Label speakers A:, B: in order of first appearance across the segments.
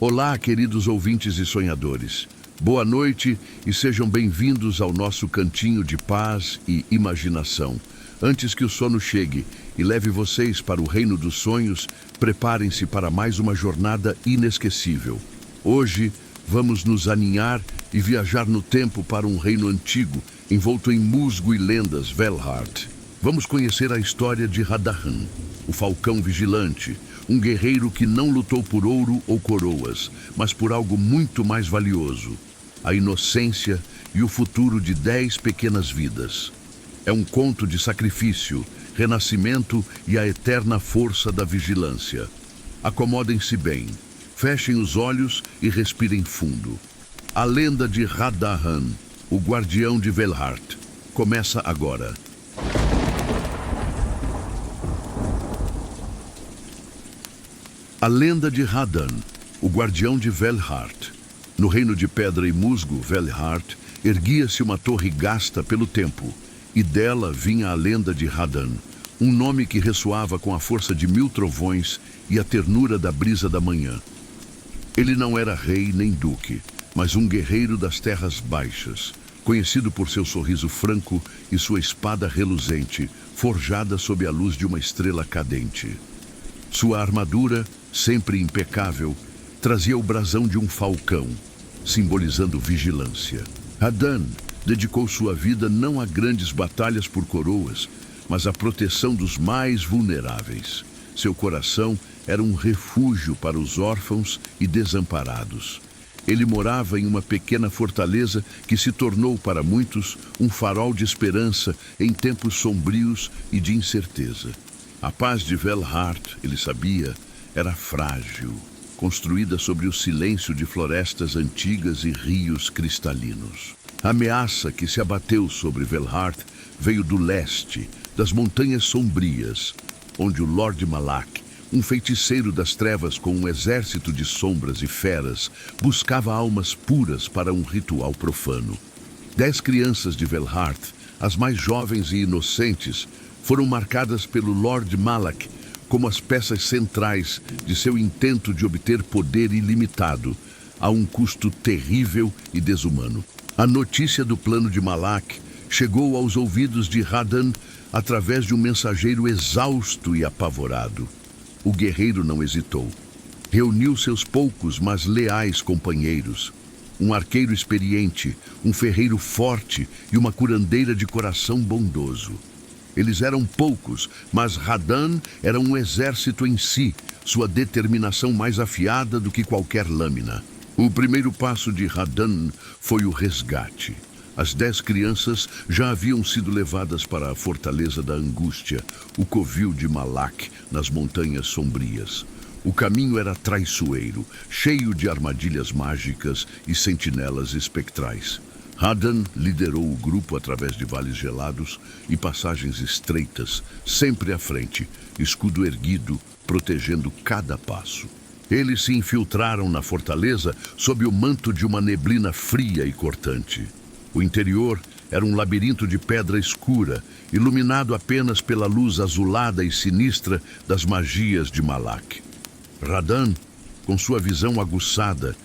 A: Olá, queridos ouvintes e sonhadores. Boa noite e sejam bem-vindos ao nosso cantinho de paz e imaginação. Antes que o sono chegue e leve vocês para o reino dos sonhos, preparem-se para mais uma jornada inesquecível. Hoje, vamos nos aninhar e viajar no tempo para um reino antigo, envolto em musgo e lendas, Velhart. Vamos conhecer a história de Hadahan, o falcão vigilante, um guerreiro que não lutou por ouro ou coroas, mas por algo muito mais valioso: a inocência e o futuro de 10 pequenas vidas. É um conto de sacrifício, renascimento e a eterna força da vigilância. Acomodem-se bem, fechem os olhos e respirem fundo. A lenda de Hadahan, o guardião de Velhart, começa agora. A lenda de Hadahan, o guardião de Velhart. No reino de pedra e musgo, Velhart, erguia-se uma torre gasta pelo tempo, e dela vinha a lenda de Hadahan, um nome que ressoava com a força de 1000 trovões e a ternura da brisa da manhã. Ele não era rei nem duque, mas um guerreiro das terras baixas, conhecido por seu sorriso franco e sua espada reluzente, forjada sob a luz de uma estrela cadente. Sua armadura, sempre impecável, trazia o brasão de um falcão, simbolizando vigilância. Hadahan dedicou sua vida não a grandes batalhas por coroas, mas à proteção dos mais vulneráveis. Seu coração era um refúgio para os órfãos e desamparados. Ele morava em uma pequena fortaleza que se tornou para muitos um farol de esperança em tempos sombrios e de incerteza. A paz de Velhart, ele sabia, era frágil, construída sobre o silêncio de florestas antigas e rios cristalinos. A ameaça que se abateu sobre Velhart veio do leste, das montanhas sombrias, onde o Lord Malak, um feiticeiro das trevas com um exército de sombras e feras, buscava almas puras para um ritual profano. 10 crianças de Velhart, as mais jovens e inocentes, foram marcadas pelo Lord Malak como as peças centrais de seu intento de obter poder ilimitado, a um custo terrível e desumano. A notícia do plano de Malak chegou aos ouvidos de Hadahan através de um mensageiro exausto e apavorado. O guerreiro não hesitou. Reuniu seus poucos, mas leais companheiros. Um arqueiro experiente, um ferreiro forte e uma curandeira de coração bondoso. Eles eram poucos, mas Hadahan era um exército em si, sua determinação mais afiada do que qualquer lâmina. O primeiro passo de Hadahan foi o resgate. As 10 crianças já haviam sido levadas para a Fortaleza da Angústia, o covil de Malak, nas Montanhas Sombrias. O caminho era traiçoeiro, cheio de armadilhas mágicas e sentinelas espectrais. Hadahan liderou o grupo através de vales gelados e passagens estreitas, sempre à frente, escudo erguido, protegendo cada passo. Eles se infiltraram na fortaleza sob o manto de uma neblina fria e cortante. O interior era um labirinto de pedra escura, iluminado apenas pela luz azulada e sinistra das magias de Malak. Hadahan, com sua visão aguçada,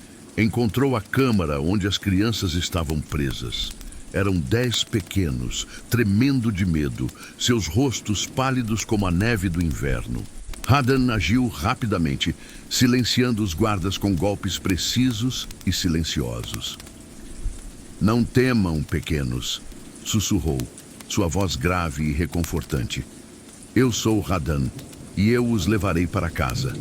A: encontrou a câmara onde as crianças estavam presas. Eram 10 pequenos, tremendo de medo, seus rostos pálidos como a neve do inverno. Hadahan agiu rapidamente, silenciando os guardas com golpes precisos e silenciosos. "Não temam, pequenos", sussurrou, sua voz grave e reconfortante. "Eu sou Hadahan, e eu os levarei para casa."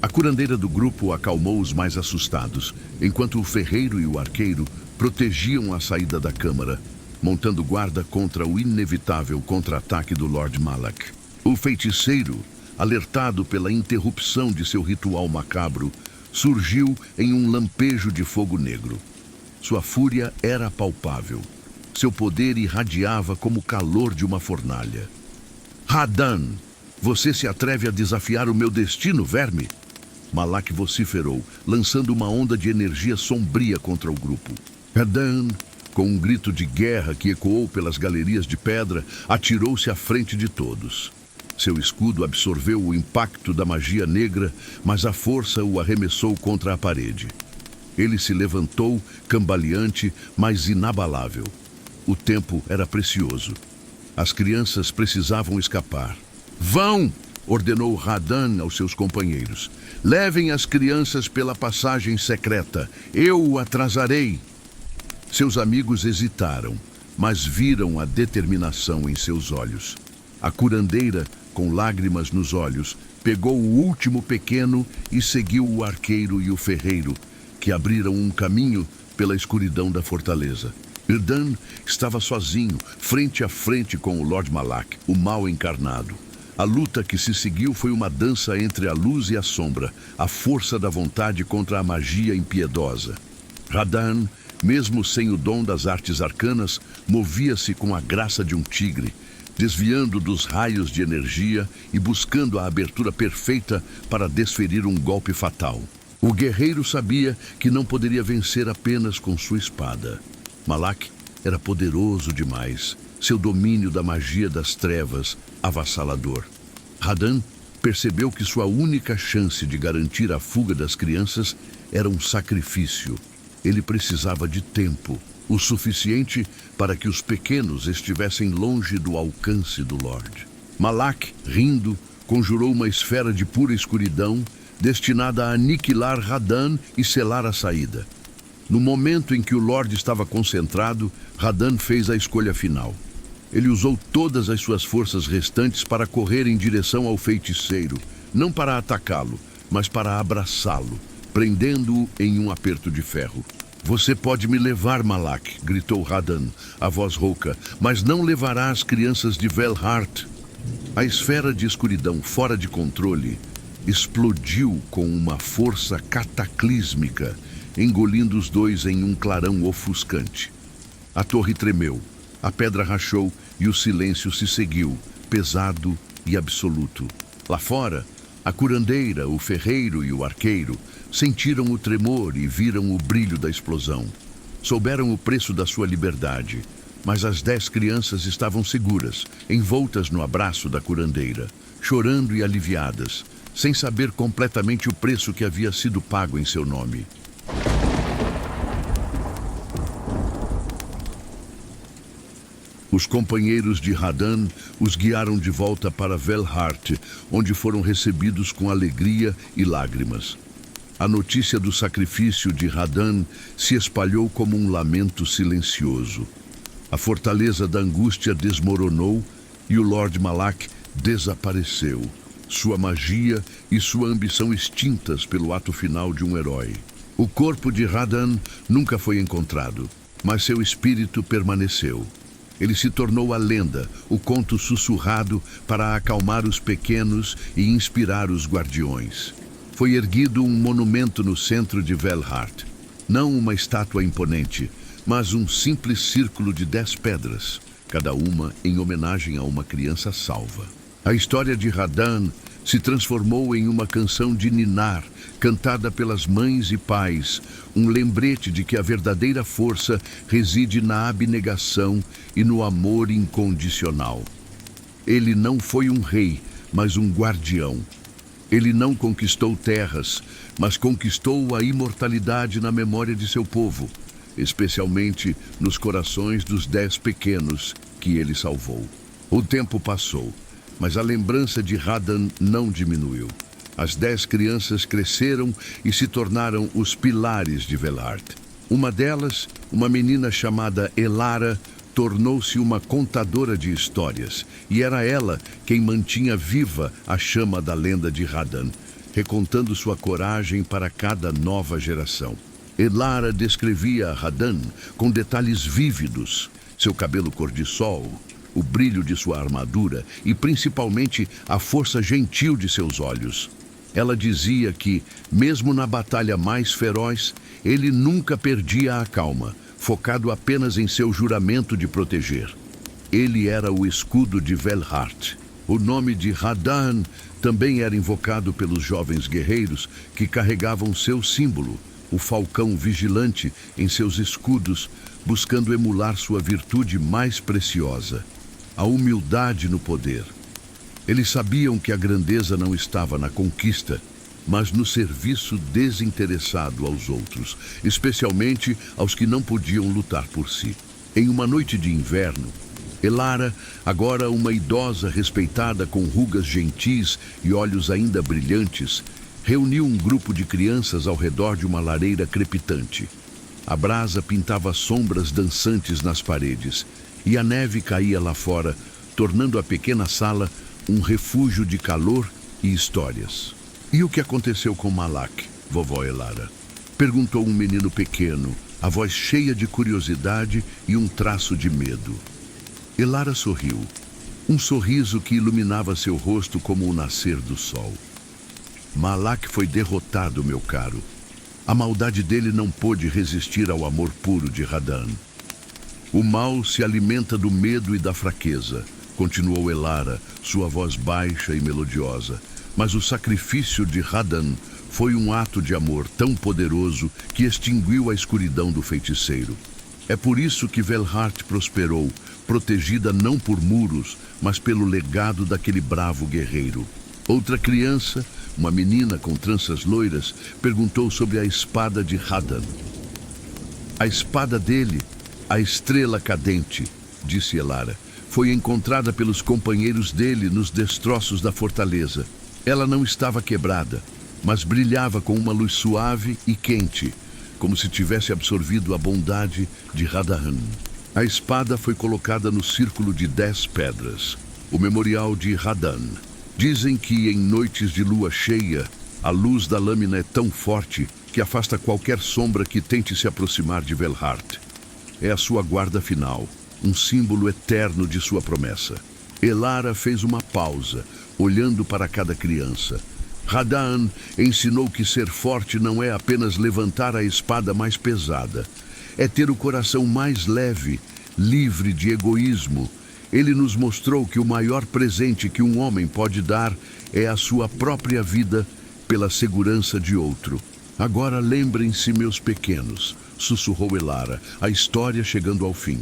A: A curandeira do grupo acalmou os mais assustados, enquanto o ferreiro e o arqueiro protegiam a saída da câmara, montando guarda contra o inevitável contra-ataque do Lord Malak. O feiticeiro, alertado pela interrupção de seu ritual macabro, surgiu em um lampejo de fogo negro. Sua fúria era palpável. Seu poder irradiava como o calor de uma fornalha. "Hadahan, você se atreve a desafiar o meu destino, verme?" Malak vociferou, lançando uma onda de energia sombria contra o grupo. Hadahan, com um grito de guerra que ecoou pelas galerias de pedra, atirou-se à frente de todos. Seu escudo absorveu o impacto da magia negra, mas a força o arremessou contra a parede. Ele se levantou, cambaleante, mas inabalável. O tempo era precioso. As crianças precisavam escapar. "Vão!" ordenou Radan aos seus companheiros. "Levem as crianças pela passagem secreta. Eu o atrasarei." Seus amigos hesitaram, mas viram a determinação em seus olhos. A curandeira, com lágrimas nos olhos, pegou o último pequeno e seguiu o arqueiro e o ferreiro, que abriram um caminho pela escuridão da fortaleza. Erdan estava sozinho, frente a frente com o Lord Malak, o mal encarnado. A luta que se seguiu foi uma dança entre a luz e a sombra, a força da vontade contra a magia impiedosa. Radan, mesmo sem o dom das artes arcanas, movia-se com a graça de um tigre, desviando dos raios de energia e buscando a abertura perfeita para desferir um golpe fatal. O guerreiro sabia que não poderia vencer apenas com sua espada. Malak era poderoso demais, seu domínio da magia das trevas avassalador. Radan percebeu que sua única chance de garantir a fuga das crianças era um sacrifício. Ele precisava de tempo, o suficiente para que os pequenos estivessem longe do alcance do Lorde. Malak, rindo, conjurou uma esfera de pura escuridão, destinada a aniquilar Radan e selar a saída. No momento em que o Lorde estava concentrado, Radan fez a escolha final. Ele usou todas as suas forças restantes para correr em direção ao feiticeiro, não para atacá-lo, mas para abraçá-lo, prendendo-o em um aperto de ferro. "Você pode me levar, Malak", gritou Radan, a voz rouca, "mas não levará as crianças de Velhart." A esfera de escuridão fora de controle explodiu com uma força cataclísmica, engolindo os dois em um clarão ofuscante. A torre tremeu, a pedra rachou e o silêncio se seguiu, pesado e absoluto. Lá fora, a curandeira, o ferreiro e o arqueiro sentiram o tremor e viram o brilho da explosão. Souberam o preço da sua liberdade, mas as 10 crianças estavam seguras, envoltas no abraço da curandeira, chorando e aliviadas, sem saber completamente o preço que havia sido pago em seu nome. Os companheiros de Radan os guiaram de volta para Velhart, onde foram recebidos com alegria e lágrimas. A notícia do sacrifício de Radan se espalhou como um lamento silencioso. A fortaleza da angústia desmoronou e o Lord Malak desapareceu, sua magia e sua ambição extintas pelo ato final de um herói. O corpo de Radan nunca foi encontrado, mas seu espírito permaneceu. Ele se tornou a lenda, o conto sussurrado para acalmar os pequenos e inspirar os guardiões. Foi erguido um monumento no centro de Velhart. Não uma estátua imponente, mas um simples círculo de 10 pedras, cada uma em homenagem a uma criança salva. A história de Radan se transformou em uma canção de ninar, cantada pelas mães e pais, um lembrete de que a verdadeira força reside na abnegação e no amor incondicional. Ele não foi um rei, mas um guardião. Ele não conquistou terras, mas conquistou a imortalidade na memória de seu povo, especialmente nos corações dos 10 pequenos que ele salvou. O tempo passou, mas a lembrança de Radan não diminuiu. As 10 crianças cresceram e se tornaram os pilares de Velhart. Uma delas, uma menina chamada Elara, tornou-se uma contadora de histórias, e era ela quem mantinha viva a chama da lenda de Radan, recontando sua coragem para cada nova geração. Elara descrevia Radan com detalhes vívidos, seu cabelo cor de sol, o brilho de sua armadura e principalmente a força gentil de seus olhos. Ela dizia que, mesmo na batalha mais feroz, ele nunca perdia a calma, focado apenas em seu juramento de proteger. Ele era o escudo de Velhart. O nome de Radan também era invocado pelos jovens guerreiros que carregavam seu símbolo, o falcão vigilante, em seus escudos, buscando emular sua virtude mais preciosa, a humildade no poder. Eles sabiam que a grandeza não estava na conquista, mas no serviço desinteressado aos outros, especialmente aos que não podiam lutar por si. Em uma noite de inverno, Elara, agora uma idosa respeitada com rugas gentis e olhos ainda brilhantes, reuniu um grupo de crianças ao redor de uma lareira crepitante. A brasa pintava sombras dançantes nas paredes e a neve caía lá fora, tornando a pequena sala um refúgio de calor e histórias. E o que aconteceu com Malak, vovó Elara? Perguntou um menino pequeno, a voz cheia de curiosidade e um traço de medo. Elara sorriu, um sorriso que iluminava seu rosto como o nascer do sol. Malak foi derrotado, meu caro. A maldade dele não pôde resistir ao amor puro de Radan. O mal se alimenta do medo e da fraqueza, continuou Elara, sua voz baixa e melodiosa. Mas o sacrifício de Radan foi um ato de amor tão poderoso que extinguiu a escuridão do feiticeiro. É por isso que Velhart prosperou, protegida não por muros, mas pelo legado daquele bravo guerreiro. Outra criança, uma menina com tranças loiras, perguntou sobre a espada de Radan. A espada dele, a estrela cadente, disse Elara, foi encontrada pelos companheiros dele nos destroços da fortaleza. Ela não estava quebrada, mas brilhava com uma luz suave e quente, como se tivesse absorvido a bondade de Radan. A espada foi colocada no círculo de 10 pedras, o memorial de Radan. Dizem que em noites de lua cheia, a luz da lâmina é tão forte que afasta qualquer sombra que tente se aproximar de Velhart. É a sua guarda final, um símbolo eterno de sua promessa. Elara fez uma pausa, olhando para cada criança. Radan ensinou que ser forte não é apenas levantar a espada mais pesada, é ter o coração mais leve, livre de egoísmo. Ele nos mostrou que o maior presente que um homem pode dar é a sua própria vida pela segurança de outro. Agora lembrem-se, meus pequenos, sussurrou Elara, a história chegando ao fim.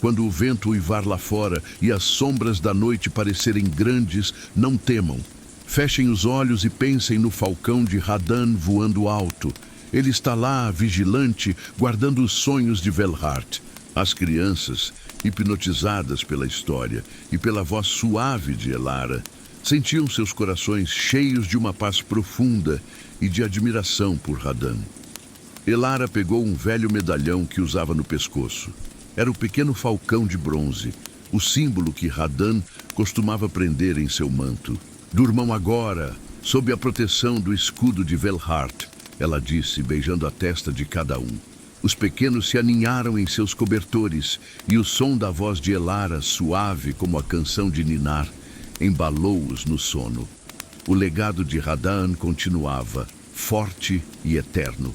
A: Quando o vento uivar lá fora e as sombras da noite parecerem grandes, não temam. Fechem os olhos e pensem no falcão de Radan voando alto. Ele está lá, vigilante, guardando os sonhos de Velhart. As crianças, hipnotizadas pela história e pela voz suave de Elara, sentiam seus corações cheios de uma paz profunda e de admiração por Radan. Elara pegou um velho medalhão que usava no pescoço. Era o pequeno falcão de bronze, o símbolo que Radan costumava prender em seu manto. Durmam agora, sob a proteção do escudo de Velhart, ela disse, beijando a testa de cada um. Os pequenos se aninharam em seus cobertores e o som da voz de Elara, suave como a canção de ninar, embalou-os no sono. O legado de Radan continuava, forte e eterno.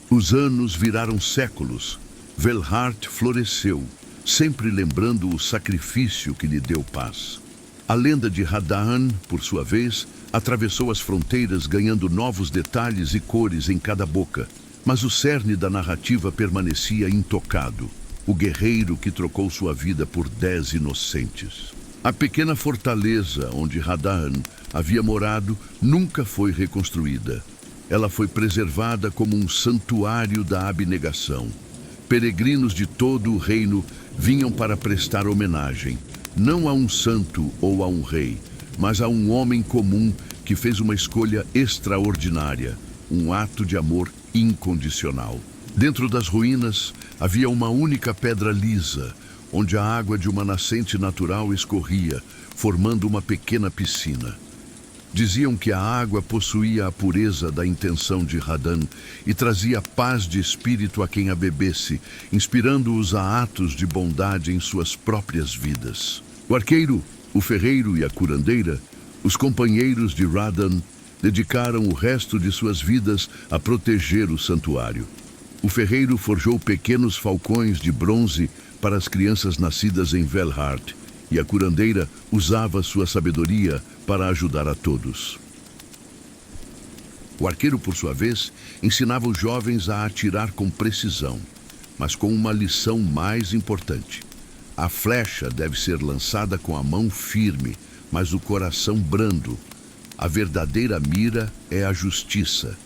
A: Os anos viraram séculos. Velhart floresceu, sempre lembrando o sacrifício que lhe deu paz. A lenda de Radan, por sua vez, atravessou as fronteiras ganhando novos detalhes e cores em cada boca. Mas o cerne da narrativa permanecia intocado. O guerreiro que trocou sua vida por 10 inocentes. A pequena fortaleza onde Radan havia morado nunca foi reconstruída. Ela foi preservada como um santuário da abnegação. Peregrinos de todo o reino vinham para prestar homenagem, não a um santo ou a um rei, mas a um homem comum que fez uma escolha extraordinária, um ato de amor incondicional. Dentro das ruínas havia uma única pedra lisa, onde a água de uma nascente natural escorria, formando uma pequena piscina. Diziam que a água possuía a pureza da intenção de Radan e trazia paz de espírito a quem a bebesse, inspirando-os a atos de bondade em suas próprias vidas. O arqueiro, o ferreiro e a curandeira, os companheiros de Radan, dedicaram o resto de suas vidas a proteger o santuário. O ferreiro forjou pequenos falcões de bronze para as crianças nascidas em Velhart, e a curandeira usava sua sabedoria para ajudar a todos. O arqueiro, por sua vez, ensinava os jovens a atirar com precisão. mas com uma lição mais importante. A flecha deve ser lançada com a mão firme, mas o coração brando. A verdadeira mira é a justiça.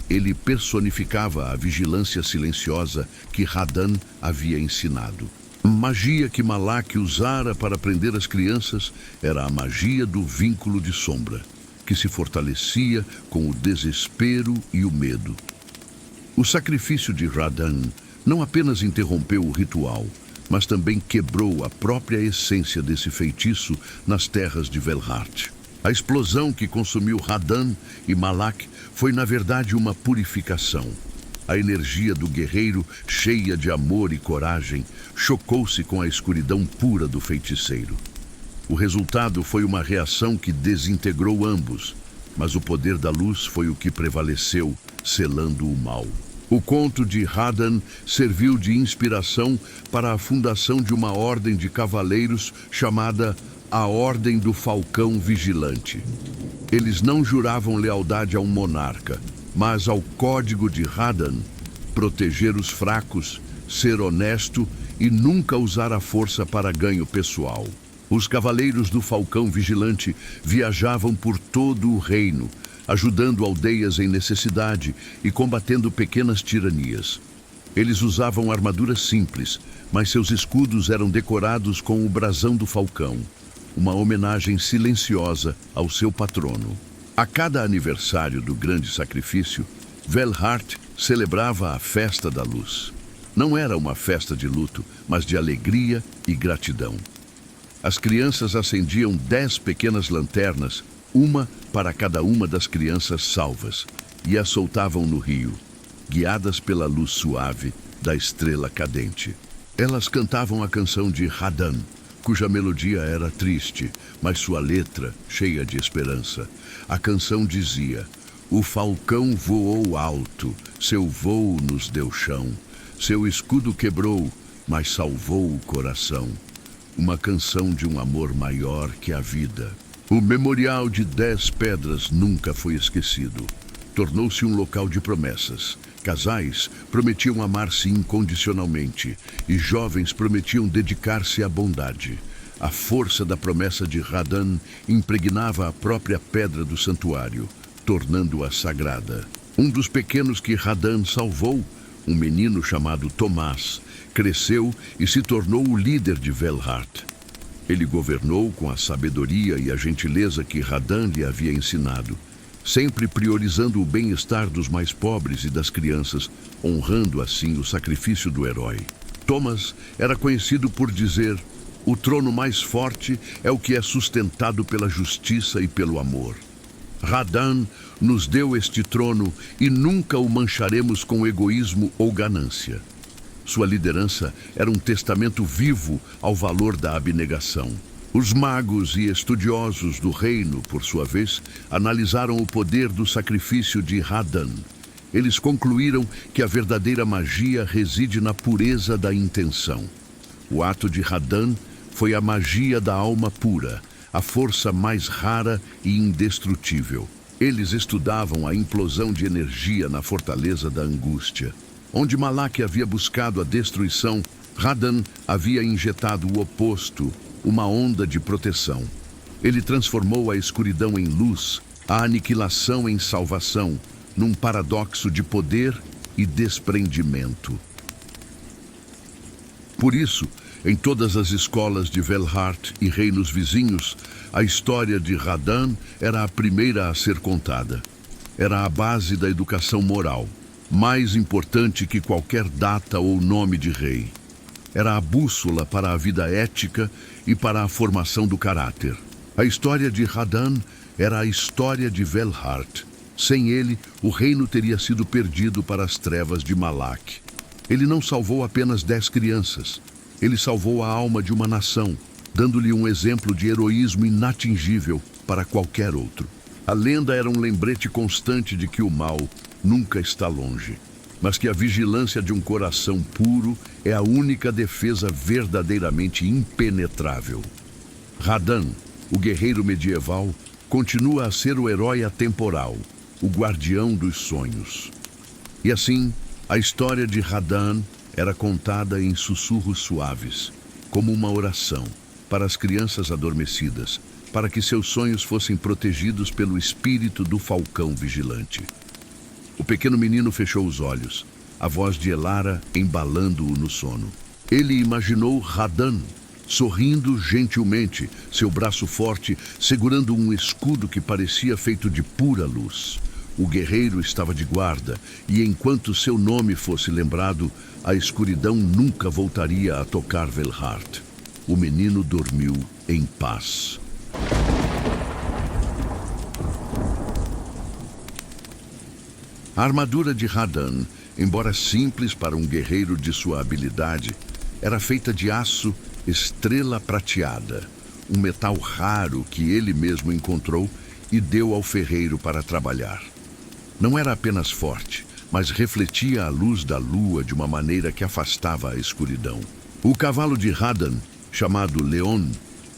A: Ele personificava a vigilância silenciosa que Radan havia ensinado. A magia que Malak usara para prender as crianças era a magia do vínculo de sombra, que se fortalecia com o desespero e o medo. O sacrifício de Radan não apenas interrompeu o ritual, mas também quebrou a própria essência desse feitiço nas terras de Velhart. A explosão que consumiu Radan e Malak foi, na verdade, uma purificação. A energia do guerreiro, cheia de amor e coragem, chocou-se com a escuridão pura do feiticeiro. O resultado foi uma reação que desintegrou ambos, mas o poder da luz foi o que prevaleceu, selando o mal. O conto de Radan serviu de inspiração para a fundação de uma ordem de cavaleiros chamada a Ordem do Falcão Vigilante. Eles não juravam lealdade a um monarca, mas ao código de Radan: proteger os fracos, ser honesto e nunca usar a força para ganho pessoal. Os cavaleiros do Falcão Vigilante viajavam por todo o reino, ajudando aldeias em necessidade e combatendo pequenas tiranias. Eles usavam armaduras simples, mas seus escudos eram decorados com o brasão do falcão, uma homenagem silenciosa ao seu patrono. A cada aniversário do grande sacrifício, Velhart celebrava a Festa da Luz. Não era uma festa de luto, mas de alegria e gratidão. As crianças acendiam 10 pequenas lanternas, uma para cada uma das crianças salvas, e as soltavam no rio, guiadas pela luz suave da estrela cadente. Elas cantavam a canção de Radan, cuja melodia era triste, mas sua letra cheia de esperança. A canção dizia: o falcão voou alto, seu vôo nos deu chão, seu escudo quebrou, mas salvou o coração. Uma canção de um amor maior que a vida. O memorial de 10 pedras nunca foi esquecido. Tornou-se um local de promessas. Casais prometiam amar-se incondicionalmente e jovens prometiam dedicar-se à bondade. A força da promessa de Radan impregnava a própria pedra do santuário, tornando-a sagrada. Um dos pequenos que Radan salvou, um menino chamado Tomás, cresceu e se tornou o líder de Velhart. Ele governou com a sabedoria e a gentileza que Radan lhe havia ensinado, sempre priorizando o bem-estar dos mais pobres e das crianças, honrando assim o sacrifício do herói. Thomas era conhecido por dizer: o trono mais forte é o que é sustentado pela justiça e pelo amor. Radan nos deu este trono e nunca o mancharemos com egoísmo ou ganância. Sua liderança era um testamento vivo ao valor da abnegação. Os magos e estudiosos do reino, por sua vez, analisaram o poder do sacrifício de Radan. Eles concluíram que a verdadeira magia reside na pureza da intenção. O ato de Radan foi a magia da alma pura, a força mais rara e indestrutível. Eles estudavam a implosão de energia na fortaleza da angústia. Onde Malak havia buscado a destruição, Radan havia injetado o oposto, uma onda de proteção. Ele transformou a escuridão em luz, a aniquilação em salvação, num paradoxo de poder e desprendimento. Por isso, em todas as escolas de Velhart e reinos vizinhos, a história de Radan era a primeira a ser contada. Era a base da educação moral, mais importante que qualquer data ou nome de rei. Era a bússola para a vida ética e para a formação do caráter. A história de Radan era a história de Velhart. Sem ele, o reino teria sido perdido para as trevas de Malak. Ele não salvou apenas 10 crianças. Ele salvou a alma de uma nação, dando-lhe um exemplo de heroísmo inatingível para qualquer outro. A lenda era um lembrete constante de que o mal nunca está longe, mas que a vigilância de um coração puro é a única defesa verdadeiramente impenetrável. Radan, o guerreiro medieval, continua a ser o herói atemporal, o guardião dos sonhos. E assim, a história de Radan era contada em sussurros suaves, como uma oração, para as crianças adormecidas, para que seus sonhos fossem protegidos pelo espírito do falcão vigilante. O pequeno menino fechou os olhos, a voz de Elara embalando-o no sono. Ele imaginou Radan, sorrindo gentilmente, seu braço forte segurando um escudo que parecia feito de pura luz. O guerreiro estava de guarda, e enquanto seu nome fosse lembrado, a escuridão nunca voltaria a tocar Velhart. O menino dormiu em paz. A armadura de Radan, embora simples para um guerreiro de sua habilidade, era feita de aço estrela prateada, um metal raro que ele mesmo encontrou e deu ao ferreiro para trabalhar. Não era apenas forte, mas refletia a luz da lua de uma maneira que afastava a escuridão. O cavalo de Radan, chamado Leon,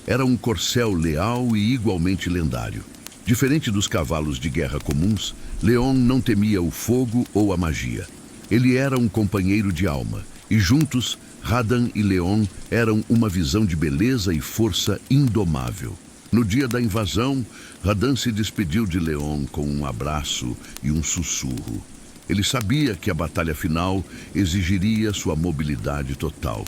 A: era um corcel leal e igualmente lendário. Diferente dos cavalos de guerra comuns, Leon não temia o fogo ou a magia. Ele era um companheiro de alma, e juntos, Radan e Leon eram uma visão de beleza e força indomável. No dia da invasão, Radan se despediu de Leon com um abraço e um sussurro. Ele sabia que a batalha final exigiria sua mobilidade total.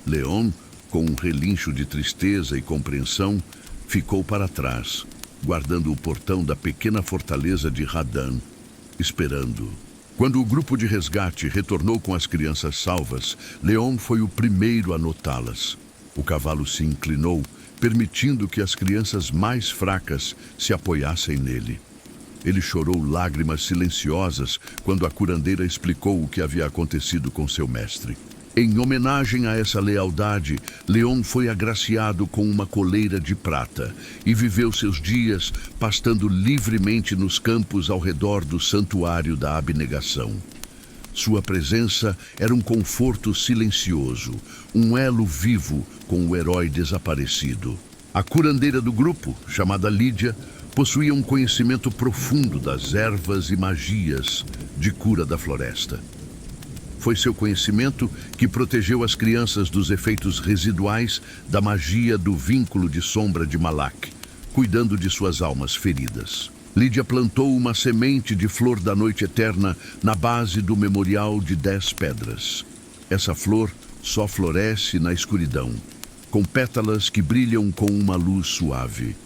A: Leon, com um relincho de tristeza e compreensão, ficou para trás, guardando o portão da pequena fortaleza de Radan, esperando. Quando o grupo de resgate retornou com as crianças salvas, Leon foi o primeiro a notá-las. O cavalo se inclinou, permitindo que as crianças mais fracas se apoiassem nele. Ele chorou lágrimas silenciosas quando a curandeira explicou o que havia acontecido com seu mestre. Em homenagem a essa lealdade, Leon foi agraciado com uma coleira de prata e viveu seus dias pastando livremente nos campos ao redor do santuário da abnegação. Sua presença era um conforto silencioso, um elo vivo com o herói desaparecido. A curandeira do grupo, chamada Lídia, possuía um conhecimento profundo das ervas e magias de cura da floresta. Foi seu conhecimento que protegeu as crianças dos efeitos residuais da magia do vínculo de sombra de Malak, cuidando de suas almas feridas. Lídia plantou uma semente de flor da noite eterna na base do memorial de 10 pedras. Essa flor só floresce na escuridão, com pétalas que brilham com uma luz suave.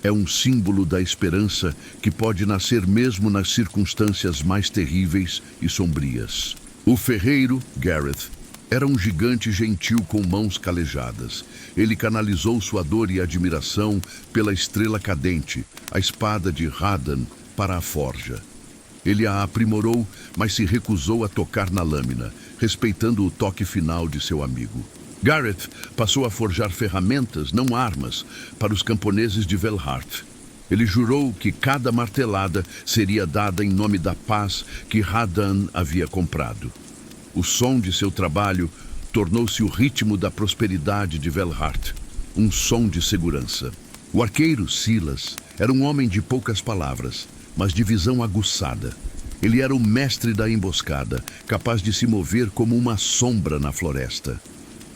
A: É um símbolo da esperança que pode nascer mesmo nas circunstâncias mais terríveis e sombrias. O ferreiro, Gareth, era um gigante gentil com mãos calejadas. Ele canalizou sua dor e admiração pela estrela cadente, a espada de Radan, para a forja. Ele a aprimorou, mas se recusou a tocar na lâmina, respeitando o toque final de seu amigo. Gareth passou a forjar ferramentas, não armas, para os camponeses de Velhart. Ele jurou que cada martelada seria dada em nome da paz que Radan havia comprado. O som de seu trabalho tornou-se o ritmo da prosperidade de Velhart, um som de segurança. O arqueiro Silas era um homem de poucas palavras, mas de visão aguçada. Ele era o mestre da emboscada, capaz de se mover como uma sombra na floresta.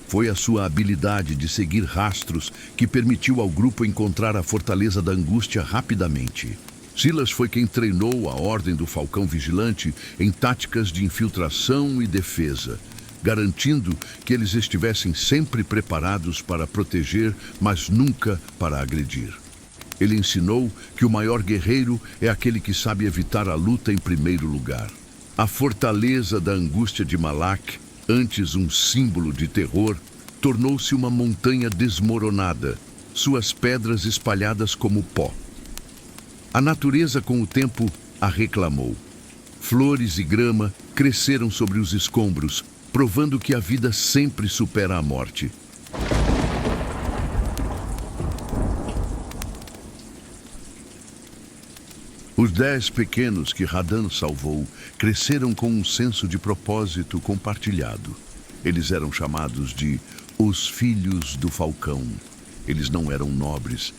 A: Foi a sua habilidade de seguir rastros que permitiu ao grupo encontrar a Fortaleza da Angústia rapidamente. Silas foi quem treinou a Ordem do Falcão Vigilante em táticas de infiltração e defesa, garantindo que eles estivessem sempre preparados para proteger, mas nunca para agredir. Ele ensinou que o maior guerreiro é aquele que sabe evitar a luta em primeiro lugar. A Fortaleza da Angústia de Malak, antes um símbolo de terror, tornou-se uma montanha desmoronada, suas pedras espalhadas como pó. A natureza, com o tempo, a reclamou. Flores e grama cresceram sobre os escombros, provando que a vida sempre supera a morte. Os 10 pequenos que Radan salvou cresceram com um senso de propósito compartilhado. Eles eram chamados de os Filhos do Falcão. Eles não eram nobres,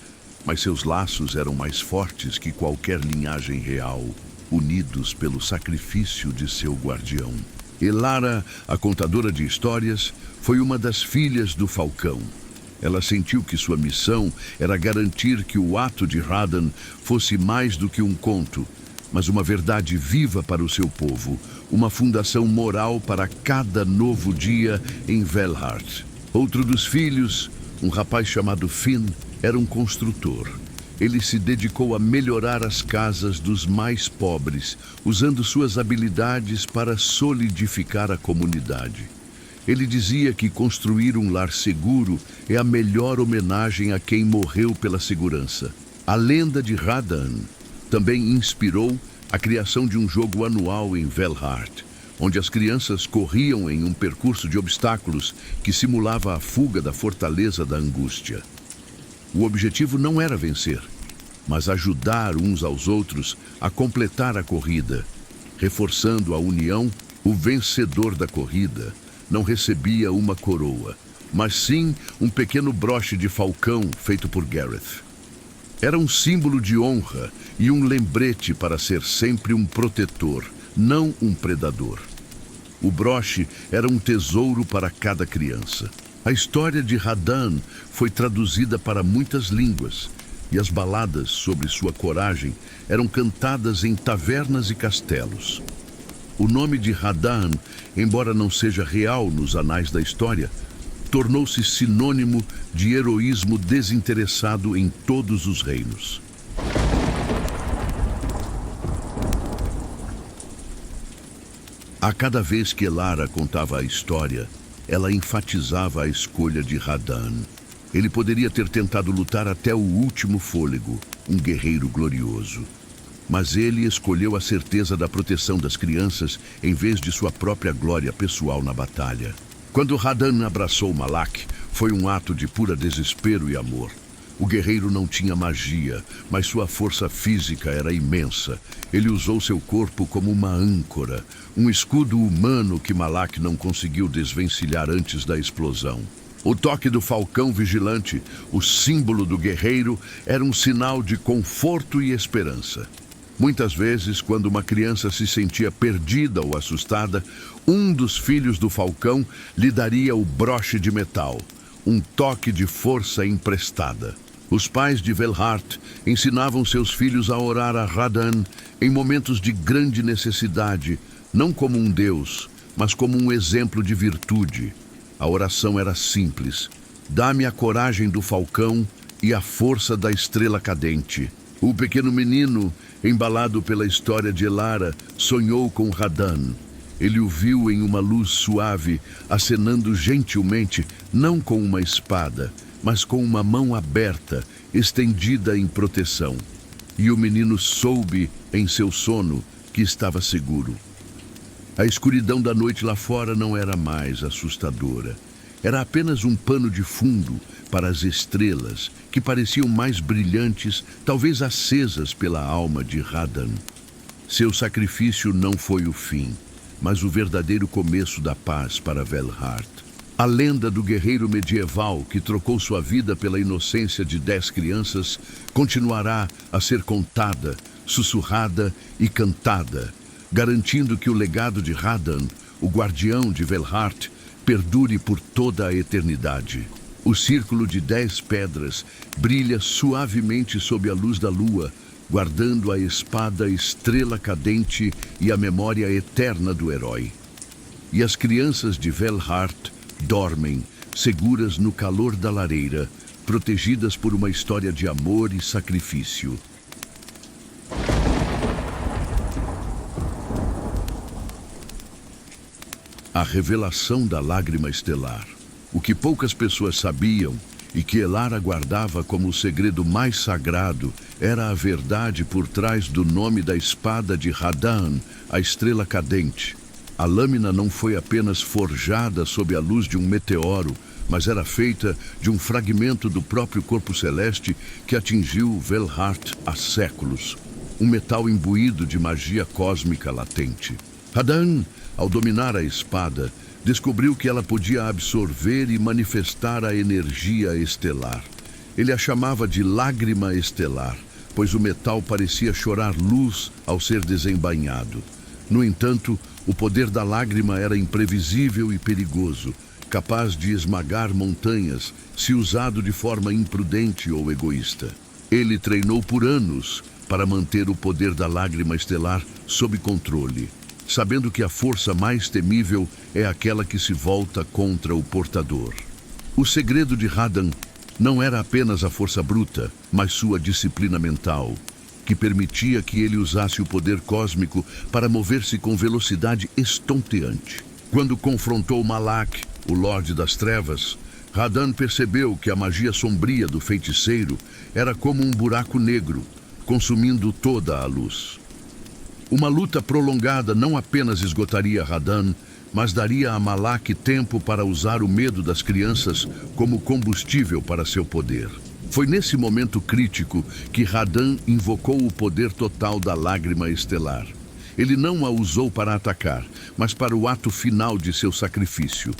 A: mas seus laços eram mais fortes que qualquer linhagem real, unidos pelo sacrifício de seu guardião. Elara, a contadora de histórias, foi uma das filhas do Falcão. Ela sentiu que sua missão era garantir que o ato de Radan fosse mais do que um conto, mas uma verdade viva para o seu povo, uma fundação moral para cada novo dia em Velhart. Outro dos filhos, um rapaz chamado Finn, era um construtor. Ele se dedicou a melhorar as casas dos mais pobres, usando suas habilidades para solidificar a comunidade. Ele dizia que construir um lar seguro é a melhor homenagem a quem morreu pela segurança. A lenda de Radan também inspirou a criação de um jogo anual em Velhart, onde as crianças corriam em um percurso de obstáculos que simulava a fuga da fortaleza da angústia. O objetivo não era vencer, mas ajudar uns aos outros a completar a corrida. Reforçando a união, o vencedor da corrida não recebia uma coroa, mas sim um pequeno broche de falcão feito por Gareth. Era um símbolo de honra e um lembrete para ser sempre um protetor, não um predador. O broche era um tesouro para cada criança. A história de Radan foi traduzida para muitas línguas, e as baladas sobre sua coragem eram cantadas em tavernas e castelos. O nome de Radan, embora não seja real nos anais da história, tornou-se sinônimo de heroísmo desinteressado em todos os reinos. A cada vez que Elara contava a história, ela enfatizava a escolha de Radan. Ele poderia ter tentado lutar até o último fôlego, um guerreiro glorioso. Mas ele escolheu a certeza da proteção das crianças em vez de sua própria glória pessoal na batalha. Quando Radan abraçou Malak, foi um ato de pura desespero e amor. O guerreiro não tinha magia, mas sua força física era imensa. Ele usou seu corpo como uma âncora, um escudo humano que Malak não conseguiu desvencilhar antes da explosão. O toque do falcão vigilante, o símbolo do guerreiro, era um sinal de conforto e esperança. Muitas vezes, quando uma criança se sentia perdida ou assustada, um dos filhos do falcão lhe daria o broche de metal, um toque de força emprestada. Os pais de Velhart ensinavam seus filhos a orar a Radan em momentos de grande necessidade, não como um deus, mas como um exemplo de virtude. A oração era simples: dá-me a coragem do falcão e a força da estrela cadente. O pequeno menino, embalado pela história de Elara, sonhou com Radan. Ele o viu em uma luz suave, acenando gentilmente, não com uma espada, mas com uma mão aberta, estendida em proteção. E o menino soube, em seu sono, que estava seguro. A escuridão da noite lá fora não era mais assustadora. Era apenas um pano de fundo para as estrelas, que pareciam mais brilhantes, talvez acesas pela alma de Radan. Seu sacrifício não foi o fim, mas o verdadeiro começo da paz para Velhart. A lenda do guerreiro medieval que trocou sua vida pela inocência de 10 crianças continuará a ser contada, sussurrada e cantada, garantindo que o legado de Radan, o guardião de Velhart, perdure por toda a eternidade. O círculo de 10 pedras brilha suavemente sob a luz da lua, guardando a espada estrela cadente e a memória eterna do herói. E as crianças de Velhart dormem, seguras no calor da lareira, protegidas por uma história de amor e sacrifício. A revelação da lágrima estelar. O que poucas pessoas sabiam e que Elara guardava como o segredo mais sagrado era a verdade por trás do nome da espada de Radan, a estrela cadente. A lâmina não foi apenas forjada sob a luz de um meteoro, mas era feita de um fragmento do próprio corpo celeste que atingiu Velhart há séculos. Um metal imbuído de magia cósmica latente. Radan, ao dominar a espada, descobriu que ela podia absorver e manifestar a energia estelar. Ele a chamava de lágrima estelar, pois o metal parecia chorar luz ao ser desembainhado. No entanto, O poder da lágrima era imprevisível e perigoso, capaz de esmagar montanhas se usado de forma imprudente ou egoísta. Ele treinou por anos para manter o poder da lágrima estelar sob controle, sabendo que a força mais temível é aquela que se volta contra o portador. O segredo de Radan não era apenas a força bruta, mas sua disciplina mental, que permitia que ele usasse o poder cósmico para mover-se com velocidade estonteante. Quando confrontou Malak, o Lorde das Trevas, Radan percebeu que a magia sombria do feiticeiro era como um buraco negro, consumindo toda a luz. Uma luta prolongada não apenas esgotaria Radan, mas daria a Malak tempo para usar o medo das crianças como combustível para seu poder. Foi nesse momento crítico que Radan invocou o poder total da lágrima estelar. Ele não a usou para atacar, mas para o ato final de seu sacrifício.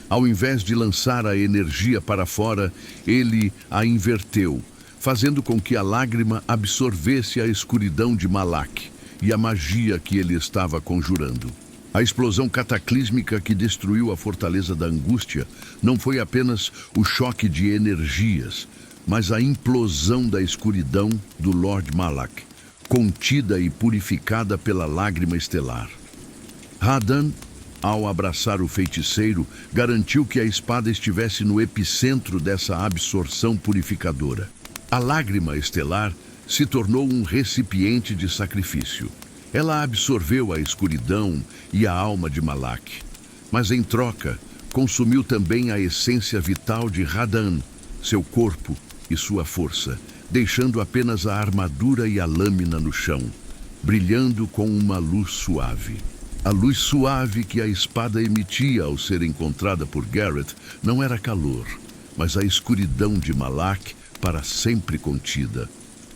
A: Ao invés de lançar a energia para fora, ele a inverteu, fazendo com que a lágrima absorvesse a escuridão de Malak e a magia que ele estava conjurando. A explosão cataclísmica que destruiu a Fortaleza da Angústia não foi apenas o choque de energias, mas a implosão da escuridão do Lord Malak, contida e purificada pela lágrima estelar. Radan, ao abraçar o feiticeiro, garantiu que a espada estivesse no epicentro dessa absorção purificadora. A lágrima estelar se tornou um recipiente de sacrifício. Ela absorveu a escuridão e a alma de Malak, mas em troca, consumiu também a essência vital de Radan, seu corpo e sua força, deixando apenas a armadura e a lâmina no chão, brilhando com uma luz suave. A luz suave que a espada emitia ao ser encontrada por Garrett não era calor, mas a escuridão de Malak para sempre contida.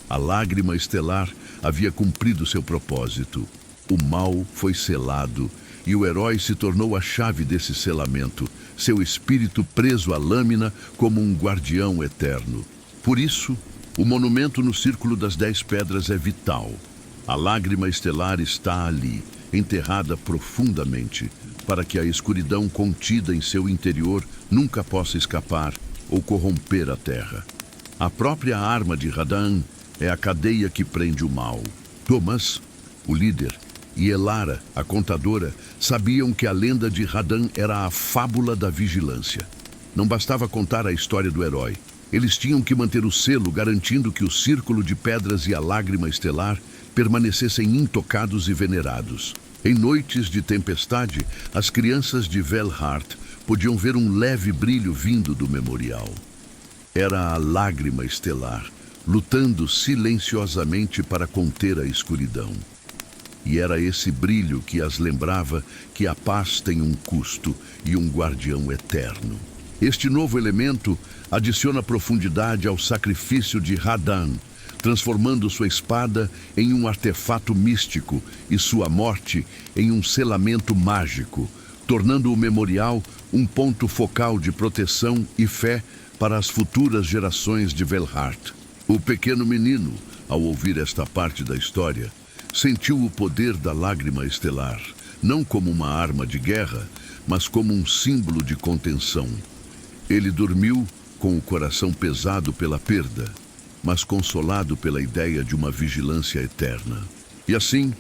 A: A lágrima estelar havia cumprido seu propósito. O mal foi selado e o herói se tornou a chave desse selamento, seu espírito preso à lâmina como um guardião eterno. Por isso, o monumento no Círculo das 10 Pedras é vital. A lágrima estelar está ali, enterrada profundamente, para que a escuridão contida em seu interior nunca possa escapar ou corromper a terra. A própria arma de Radan é a cadeia que prende o mal. Thomas, o líder, e Elara, a contadora, sabiam que a lenda de Radan era a fábula da vigilância. Não bastava contar a história do herói. Eles tinham que manter o selo, garantindo que o Círculo de Pedras e a Lágrima Estelar permanecessem intocados e venerados. Em noites de tempestade, as crianças de Velhart podiam ver um leve brilho vindo do memorial. Era a Lágrima Estelar, lutando silenciosamente para conter a escuridão. E era esse brilho que as lembrava que a paz tem um custo e um guardião eterno. Este novo elemento adiciona profundidade ao sacrifício de Radan, transformando sua espada em um artefato místico e sua morte em um selamento mágico, tornando o memorial um ponto focal de proteção e fé para as futuras gerações de Velhart. O pequeno menino, ao ouvir esta parte da história, sentiu o poder da lágrima estelar, não como uma arma de guerra, mas como um símbolo de contenção. Ele dormiu com o coração pesado pela perda, mas consolado pela ideia de uma vigilância eterna. E assim,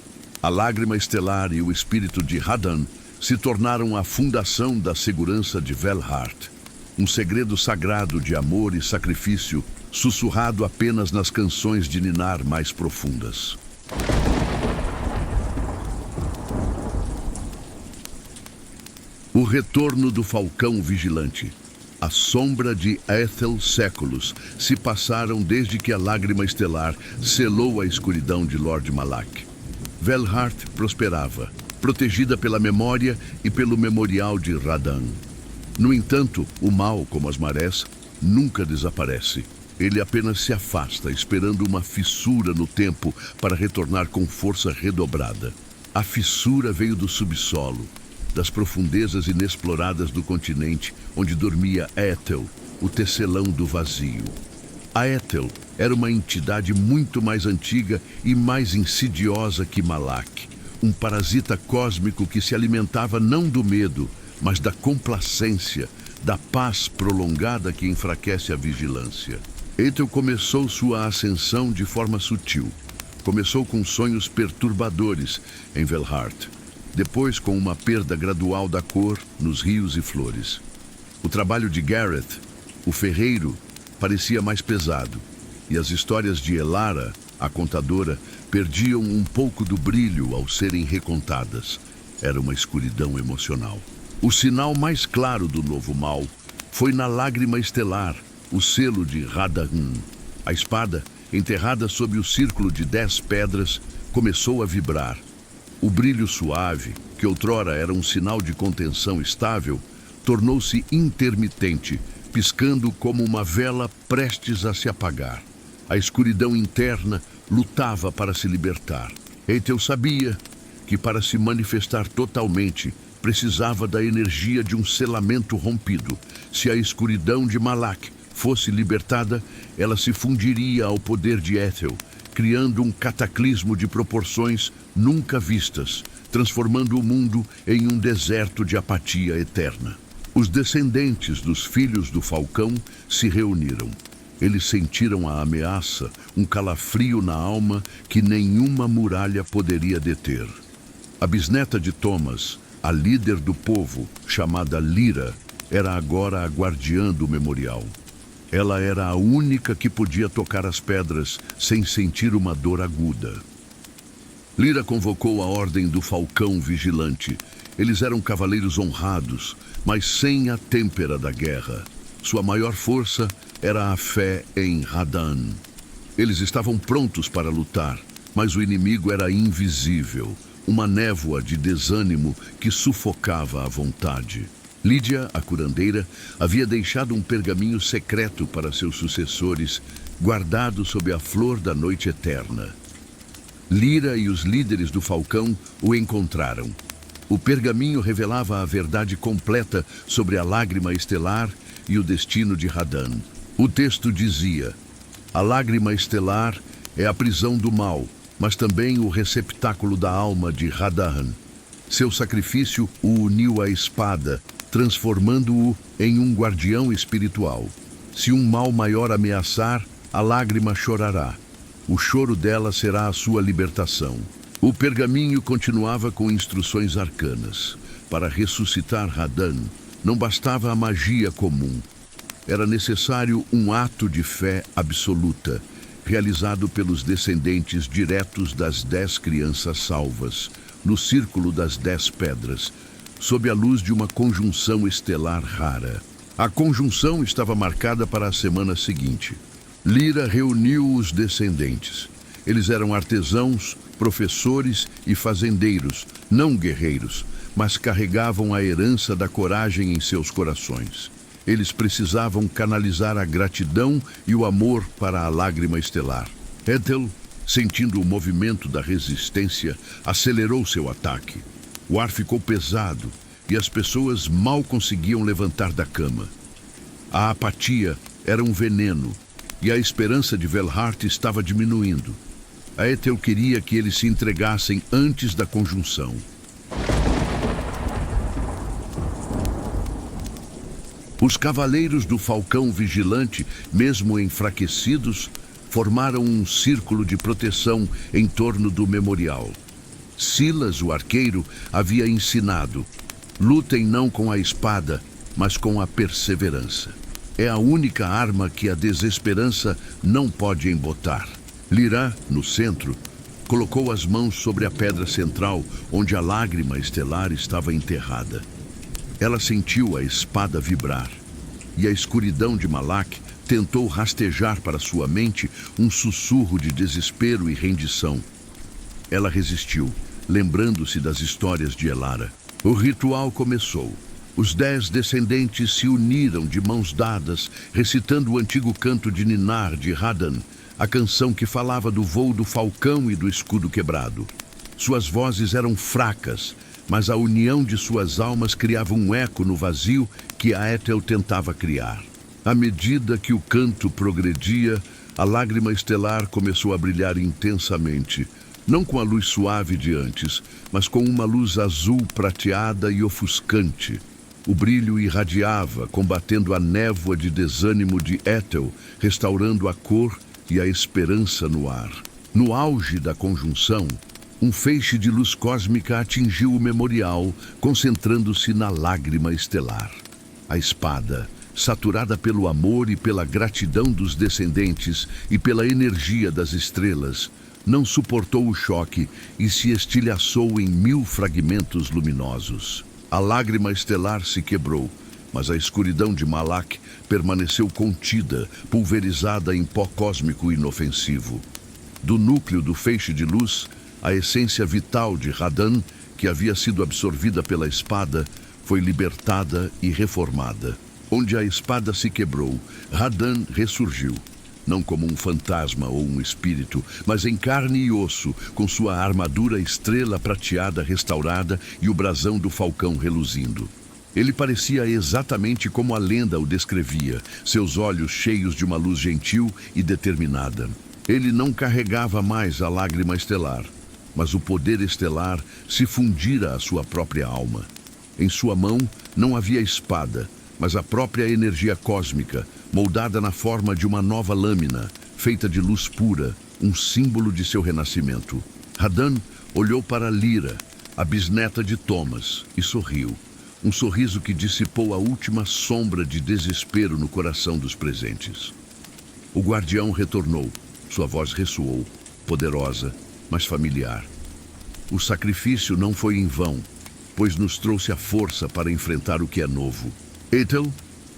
A: a lágrima estelar e o espírito de Radan se tornaram a fundação da segurança de Velhart, um segredo sagrado de amor e sacrifício, sussurrado apenas nas canções de ninar mais profundas. O retorno do Falcão Vigilante. A sombra de Ethel séculos se passaram desde que a lágrima estelar selou a escuridão de Lord Malak. Velhart prosperava, protegida pela memória e pelo memorial de Radan. No entanto, o mal, como as marés, nunca desaparece. Ele apenas se afasta, esperando uma fissura no tempo para retornar com força redobrada. A fissura veio do subsolo, das profundezas inexploradas do continente, onde dormia Ethel, o tecelão do vazio. A Ethel era uma entidade muito mais antiga e mais insidiosa que Malak, um parasita cósmico que se alimentava não do medo, mas da complacência, da paz prolongada que enfraquece a vigilância. Ethel começou sua ascensão de forma sutil. Começou com sonhos perturbadores em Velhart, depois com uma perda gradual da cor nos rios e flores. O trabalho de Gareth, o ferreiro, parecia mais pesado, e as histórias de Elara, a contadora, perdiam um pouco do brilho ao serem recontadas. Era uma escuridão emocional. O sinal mais claro do novo mal foi na lágrima estelar, o selo de Radahn. A espada, enterrada sob o círculo de 10 pedras, começou a vibrar. O brilho suave, que outrora era um sinal de contenção estável, tornou-se intermitente, piscando como uma vela prestes a se apagar. A escuridão interna lutava para se libertar. Ethel sabia que para se manifestar totalmente precisava da energia de um selamento rompido. Se a escuridão de Malak fosse libertada, ela se fundiria ao poder de Ethel, criando um cataclismo de proporções nunca vistas, transformando o mundo em um deserto de apatia eterna. Os descendentes dos filhos do Falcão se reuniram. Eles sentiram a ameaça, um calafrio na alma que nenhuma muralha poderia deter. A bisneta de Thomas, a líder do povo, chamada Lyra, era agora a guardiã do memorial. Ela era a única que podia tocar as pedras sem sentir uma dor aguda. Lyra convocou a ordem do Falcão Vigilante. Eles eram cavaleiros honrados, mas sem a têmpera da guerra. Sua maior força era a fé em Radahn. Eles estavam prontos para lutar, mas o inimigo era invisível, uma névoa de desânimo que sufocava a vontade. Lídia, a curandeira, havia deixado um pergaminho secreto para seus sucessores, guardado sob a flor da noite eterna. Lyra e os líderes do Falcão o encontraram. O pergaminho revelava a verdade completa sobre a lágrima estelar e o destino de Radahn. O texto dizia: a lágrima estelar é a prisão do mal, mas também o receptáculo da alma de Radahn. Seu sacrifício o uniu à espada, transformando-o em um guardião espiritual. Se um mal maior ameaçar, a lágrima chorará. O choro dela será a sua libertação. O pergaminho continuava com instruções arcanas. Para ressuscitar Radahn, não bastava a magia comum. Era necessário um ato de fé absoluta, realizado pelos descendentes diretos das 10 crianças salvas, no círculo das 10 pedras, sob a luz de uma conjunção estelar rara. A conjunção estava marcada para a semana seguinte. Lyra reuniu os descendentes. Eles eram artesãos, professores e fazendeiros, não guerreiros, mas carregavam a herança da coragem em seus corações. Eles precisavam canalizar a gratidão e o amor para a lágrima estelar. Ethel, sentindo o movimento da resistência, acelerou seu ataque. O ar ficou pesado e as pessoas mal conseguiam levantar da cama. A apatia era um veneno e a esperança de Velhart estava diminuindo. A Ethel queria que eles se entregassem antes da conjunção. Os cavaleiros do Falcão Vigilante, mesmo enfraquecidos, formaram um círculo de proteção em torno do memorial. Silas, o arqueiro, havia ensinado: lutem não com a espada, mas com a perseverança. É a única arma que a desesperança não pode embotar. Lyra, no centro, colocou as mãos sobre a pedra central, onde a lágrima estelar estava enterrada. Ela sentiu a espada vibrar, e a escuridão de Malak tentou rastejar para sua mente um sussurro de desespero e rendição. Ela resistiu, lembrando-se das histórias de Elara. O ritual começou. Os 10 descendentes se uniram de mãos dadas, recitando o antigo canto de Ninar de Radahn, a canção que falava do voo do falcão e do escudo quebrado. Suas vozes eram fracas, mas a união de suas almas criava um eco no vazio que a Ethel tentava criar. À medida que o canto progredia, a lágrima estelar começou a brilhar intensamente, não com a luz suave de antes, mas com uma luz azul prateada e ofuscante. O brilho irradiava, combatendo a névoa de desânimo de Ethel, restaurando a cor e a esperança no ar. No auge da conjunção, um feixe de luz cósmica atingiu o memorial, concentrando-se na lágrima estelar. A espada, saturada pelo amor e pela gratidão dos descendentes e pela energia das estrelas, não suportou o choque e se estilhaçou em 1000 fragmentos luminosos. A lágrima estelar se quebrou, mas a escuridão de Malak permaneceu contida, pulverizada em pó cósmico inofensivo. Do núcleo do feixe de luz, a essência vital de Radan, que havia sido absorvida pela espada, foi libertada e reformada. Onde a espada se quebrou, Radan ressurgiu. Não como um fantasma ou um espírito, mas em carne e osso, com sua armadura estrela prateada restaurada e o brasão do falcão reluzindo. Ele parecia exatamente como a lenda o descrevia, seus olhos cheios de uma luz gentil e determinada. Ele não carregava mais a lágrima estelar, mas o poder estelar se fundira à sua própria alma. Em sua mão não havia espada, mas a própria energia cósmica, moldada na forma de uma nova lâmina, feita de luz pura, um símbolo de seu renascimento. Radan olhou para Lyra, a bisneta de Thomas, e sorriu. Um sorriso que dissipou a última sombra de desespero no coração dos presentes. O guardião retornou. Sua voz ressoou, poderosa, mas familiar. O sacrifício não foi em vão, pois nos trouxe a força para enfrentar o que é novo. Ethel,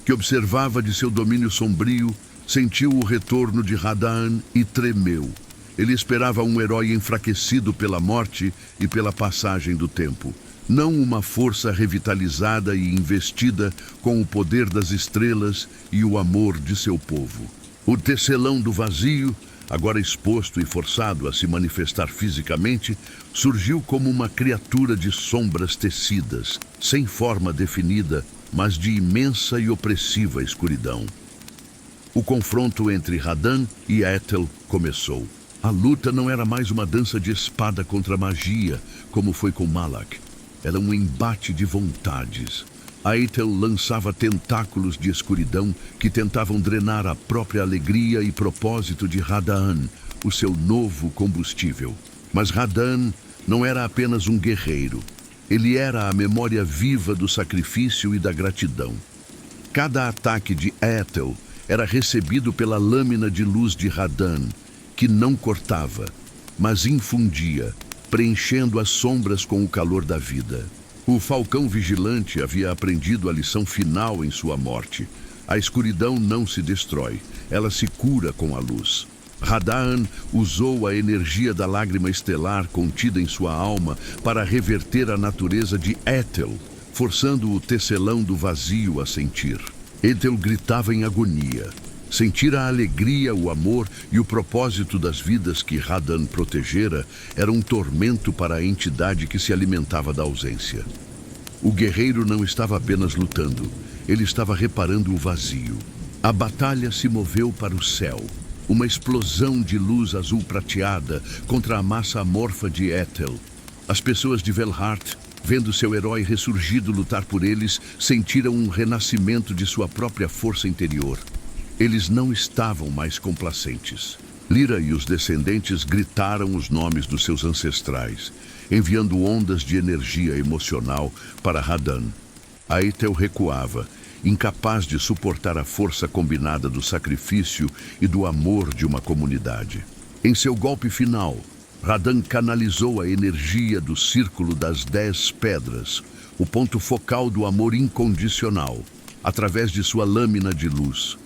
A: que observava de seu domínio sombrio, sentiu o retorno de Radan e tremeu. Ele esperava um herói enfraquecido pela morte e pela passagem do tempo, não uma força revitalizada e investida com o poder das estrelas e o amor de seu povo. O tecelão do vazio, agora exposto e forçado a se manifestar fisicamente, surgiu como uma criatura de sombras tecidas, sem forma definida, mas de imensa e opressiva escuridão. O confronto entre Radan e Ethel começou. A luta não era mais uma dança de espada contra magia, como foi com Malak. Era um embate de vontades. A Ethel lançava tentáculos de escuridão que tentavam drenar a própria alegria e propósito de Radan, o seu novo combustível. Mas Radan não era apenas um guerreiro. Ele era a memória viva do sacrifício e da gratidão. Cada ataque de Ethel era recebido pela lâmina de luz de Radan, que não cortava, mas infundia, preenchendo as sombras com o calor da vida. O falcão vigilante havia aprendido a lição final em sua morte. A escuridão não se destrói, ela se cura com a luz. Radan usou a energia da lágrima estelar contida em sua alma para reverter a natureza de Ethel, forçando o tecelão do vazio a sentir. Ethel gritava em agonia. Sentir a alegria, o amor e o propósito das vidas que Radan protegera era um tormento para a entidade que se alimentava da ausência. O guerreiro não estava apenas lutando, ele estava reparando o vazio. A batalha se moveu para o céu. Uma explosão de luz azul prateada contra a massa amorfa de Ethel. As pessoas de Velhart, vendo seu herói ressurgido lutar por eles, sentiram um renascimento de sua própria força interior. Eles não estavam mais complacentes. Lyra e os descendentes gritaram os nomes dos seus ancestrais, enviando ondas de energia emocional para Radan. A Ethel recuava, incapaz de suportar a força combinada do sacrifício e do amor de uma comunidade. Em seu golpe final, Radan canalizou a energia do Círculo das 10 Pedras, o ponto focal do amor incondicional, através de sua lâmina de luz.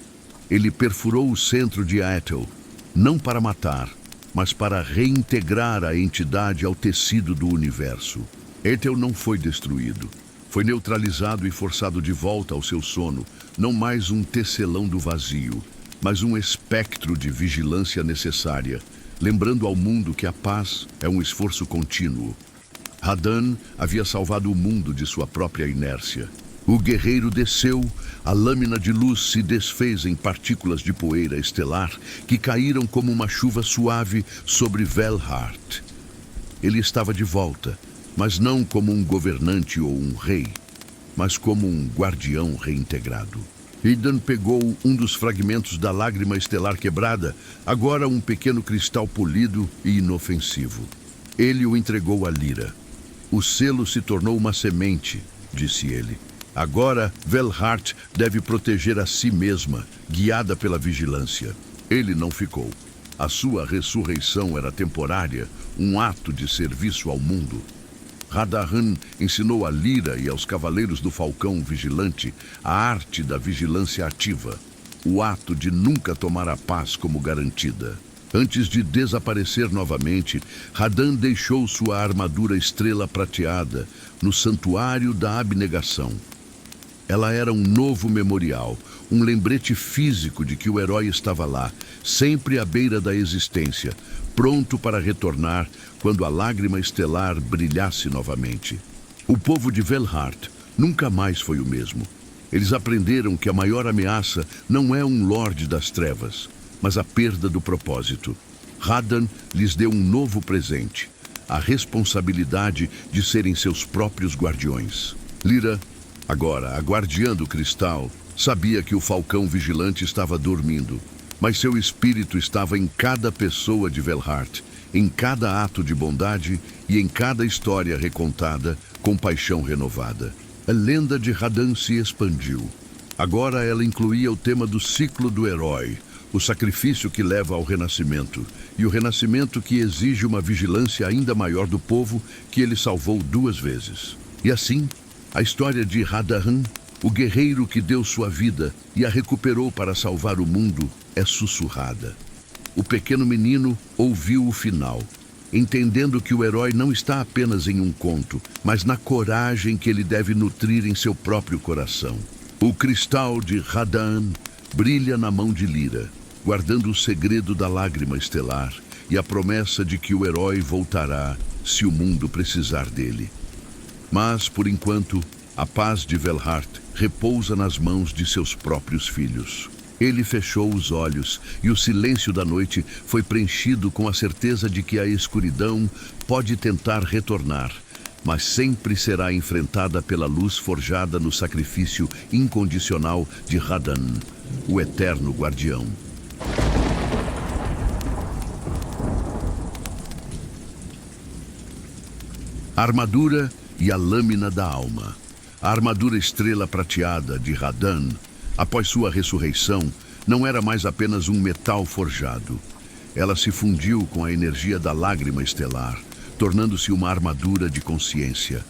A: Ele perfurou o centro de Ethel, não para matar, mas para reintegrar a entidade ao tecido do universo. Ethel não foi destruído. Foi neutralizado e forçado de volta ao seu sono, não mais um tecelão do vazio, mas um espectro de vigilância necessária, lembrando ao mundo que a paz é um esforço contínuo. Radan havia salvado o mundo de sua própria inércia. O guerreiro desceu, a lâmina de luz se desfez em partículas de poeira estelar que caíram como uma chuva suave sobre Velhart. Ele estava de volta, mas não como um governante ou um rei, mas como um guardião reintegrado. Radan pegou um dos fragmentos da lágrima estelar quebrada, agora um pequeno cristal polido e inofensivo. Ele o entregou a Lyra. O selo se tornou uma semente, disse ele. Agora, Velhart deve proteger a si mesma, guiada pela vigilância. Ele não ficou. A sua ressurreição era temporária, um ato de serviço ao mundo. Radahn ensinou a Lyra e aos Cavaleiros do Falcão Vigilante a arte da vigilância ativa, o ato de nunca tomar a paz como garantida. Antes de desaparecer novamente, Radahn deixou sua armadura estrela prateada no Santuário da Abnegação. Ela era um novo memorial, um lembrete físico de que o herói estava lá, sempre à beira da existência, pronto para retornar quando a lágrima estelar brilhasse novamente. O povo de Velhart nunca mais foi o mesmo. Eles aprenderam que a maior ameaça não é um Lorde das Trevas, mas a perda do propósito. Radahn lhes deu um novo presente, a responsabilidade de serem seus próprios guardiões. Lyra, agora a guardiã do cristal, sabia que o Falcão Vigilante estava dormindo, mas seu espírito estava em cada pessoa de Velhart, em cada ato de bondade e em cada história recontada com paixão renovada. A lenda de Radahn se expandiu. Agora ela incluía o tema do ciclo do herói, o sacrifício que leva ao renascimento, e o renascimento que exige uma vigilância ainda maior do povo que ele salvou 2 vezes. E assim, a história de Radahn, o guerreiro que deu sua vida e a recuperou para salvar o mundo, é sussurrada. O pequeno menino ouviu o final, entendendo que o herói não está apenas em um conto, mas na coragem que ele deve nutrir em seu próprio coração. O cristal de Radahn brilha na mão de Lyra, guardando o segredo da lágrima estelar e a promessa de que o herói voltará se o mundo precisar dele. Mas, por enquanto, a paz de Velhart repousa nas mãos de seus próprios filhos. Ele fechou os olhos e o silêncio da noite foi preenchido com a certeza de que a escuridão pode tentar retornar, mas sempre será enfrentada pela luz forjada no sacrifício incondicional de Radahn, o eterno guardião. A armadura e a lâmina da alma. A armadura estrela prateada de Radahn, após sua ressurreição, não era mais apenas um metal forjado. Ela se fundiu com a energia da lágrima estelar, tornando-se uma armadura de consciência.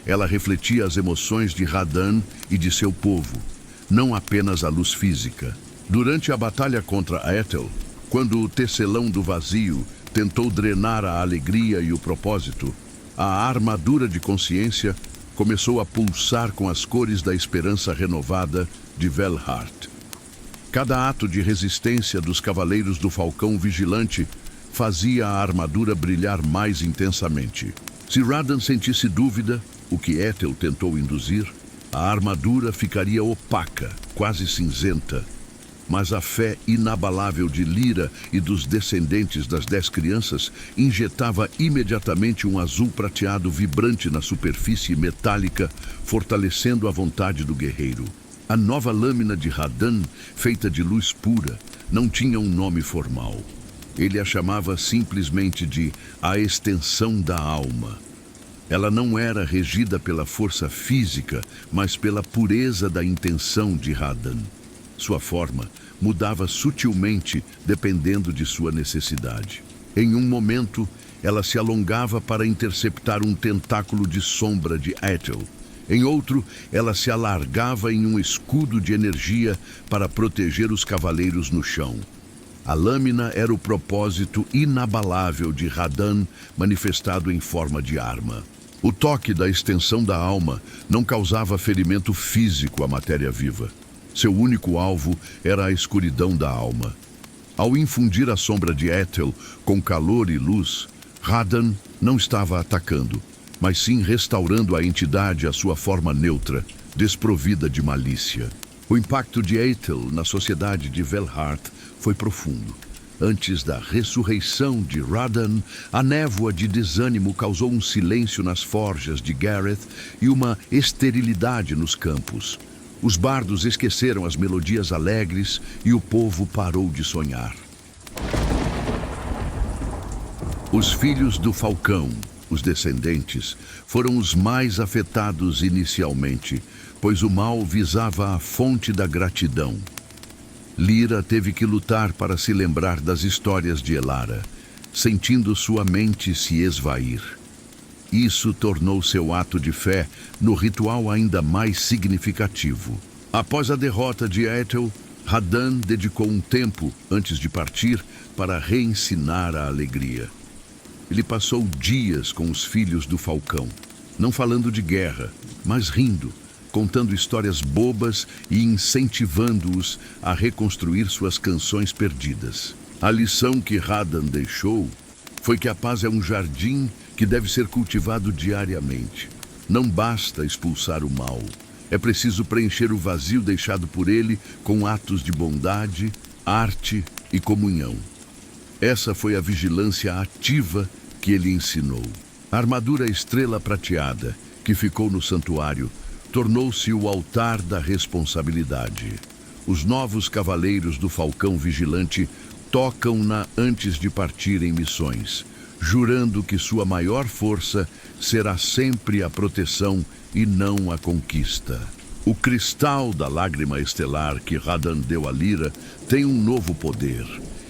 A: Ela refletia as emoções de Radahn e de seu povo, não apenas a luz física. Durante a batalha contra Ethel, quando o tecelão do vazio tentou drenar a alegria e o propósito, a armadura de consciência começou a pulsar com as cores da esperança renovada de Velhart. Cada ato de resistência dos Cavaleiros do Falcão Vigilante fazia a armadura brilhar mais intensamente. Se Radahn sentisse dúvida, o que Ethel tentou induzir, a armadura ficaria opaca, quase cinzenta. Mas a fé inabalável de Lyra e dos descendentes das 10 crianças injetava imediatamente um azul prateado vibrante na superfície metálica, fortalecendo a vontade do guerreiro. A nova lâmina de Radahn, feita de luz pura, não tinha um nome formal. Ele a chamava simplesmente de a extensão da alma. Ela não era regida pela força física, mas pela pureza da intenção de Radahn. Sua forma mudava sutilmente dependendo de sua necessidade. Em um momento, ela se alongava para interceptar um tentáculo de sombra de Ethel. Em outro, ela se alargava em um escudo de energia para proteger os cavaleiros no chão. A lâmina era o propósito inabalável de Radahn manifestado em forma de arma. O toque da extensão da alma não causava ferimento físico à matéria viva. Seu único alvo era a escuridão da alma. Ao infundir a sombra de Ethel com calor e luz, Radahn não estava atacando, mas sim restaurando a entidade à sua forma neutra, desprovida de malícia. O impacto de Ethel na sociedade de Velhart foi profundo. Antes da ressurreição de Radan, a névoa de desânimo causou um silêncio nas forjas de Gareth e uma esterilidade nos campos. Os bardos esqueceram as melodias alegres e o povo parou de sonhar. Os filhos do Falcão, os descendentes, foram os mais afetados inicialmente, pois o mal visava a fonte da gratidão. Lyra teve que lutar para se lembrar das histórias de Elara, sentindo sua mente se esvair. Isso tornou seu ato de fé no ritual ainda mais significativo. Após a derrota de Ethel, Radan dedicou um tempo, antes de partir, para reensinar a alegria. Ele passou dias com os filhos do Falcão, não falando de guerra, mas rindo, contando histórias bobas e incentivando-os a reconstruir suas canções perdidas. A lição que Radan deixou foi que a paz é um jardim que deve ser cultivado diariamente. Não basta expulsar o mal. É preciso preencher o vazio deixado por ele com atos de bondade, arte e comunhão. Essa foi a vigilância ativa que ele ensinou. A armadura estrela prateada, que ficou no santuário, tornou-se o altar da responsabilidade. Os novos cavaleiros do Falcão Vigilante tocam-na antes de partir em missões, jurando que sua maior força será sempre a proteção e não a conquista. O cristal da lágrima estelar que Radan deu a Lyra tem um novo poder.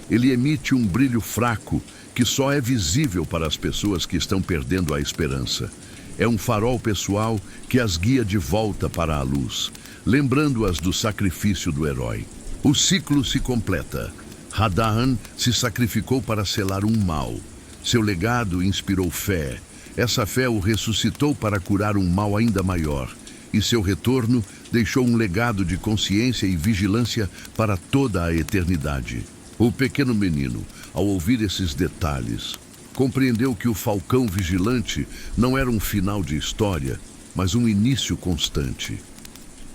A: Ele emite um brilho fraco que só é visível para as pessoas que estão perdendo a esperança. É um farol pessoal que as guia de volta para a luz, lembrando-as do sacrifício do herói. O ciclo se completa. Radan se sacrificou para selar um mal. Seu legado inspirou fé. Essa fé o ressuscitou para curar um mal ainda maior. E seu retorno deixou um legado de consciência e vigilância para toda a eternidade. O pequeno menino, ao ouvir esses detalhes, compreendeu que o Falcão Vigilante não era um final de história, mas um início constante.